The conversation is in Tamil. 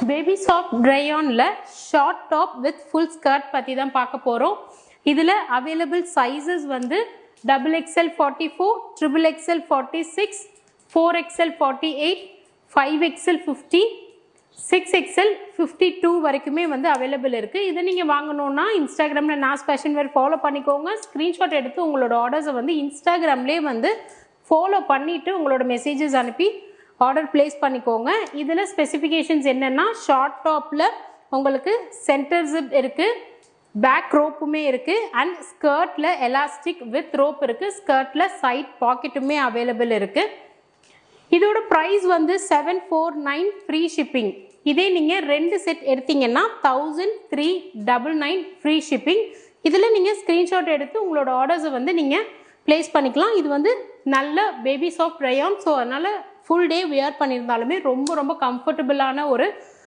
பேபி சாஃப்ட் ரயான்ல short top with full skirt பற்றி தான் பார்க்க போகிறோம். இதில் அவைலபிள் சைஸஸ் வந்து XXL 44, XXL 46, 4XL 48, 5XL 50, 6XL 52 வரைக்குமே வந்து அவைலபிள் இருக்குது. இதை நீங்கள் வாங்கணுன்னா இன்ஸ்டாகிராமில் நாஸ் ஃபேஷன் வேர் ஃபாலோ பண்ணிக்கோங்க. ஸ்க்ரீன்ஷாட் எடுத்து உங்களோட ஆர்டர்ஸை வந்து இன்ஸ்டாகிராம்லேயே வந்து ஃபாலோ பண்ணிவிட்டு உங்களோட மெசேஜஸ் அனுப்பி ஆர்டர் பிளேஸ் பண்ணிக்கோங்க. இதில் ஸ்பெசிஃபிகேஷன்ஸ் என்னென்னா, ஷார்ட் டாப்பில் உங்களுக்கு சென்டர் ஜிப் இருக்குது, பேக் ரோப்புமே இருக்குது, அண்ட் ஸ்கர்ட்டில் எலாஸ்டிக் வித் ரோப் இருக்குது. ஸ்கர்ட்டில் சைட் பாக்கெட்டுமே அவைலபிள் இருக்குது. இதோட ப்ரைஸ் வந்து 749 ஃப்ரீ ஷிப்பிங். இதே நீங்கள் 2 செட் எடுத்தீங்கன்னா 1399 ஃப்ரீ ஷிப்பிங். இதில் நீங்கள் ஸ்க்ரீன்ஷாட் எடுத்து உங்களோட ஆர்டர்ஸை வந்து நீங்கள் பிளேஸ் பண்ணிக்கலாம். இது வந்து நல்ல பேபி சாஃப்ட் ரயான். ஸோ அதனால் ஃபுல் டே வியர் பண்ணியிருந்தாலுமே ரொம்ப ரொம்ப கம்ஃபர்டபுளான ஒரு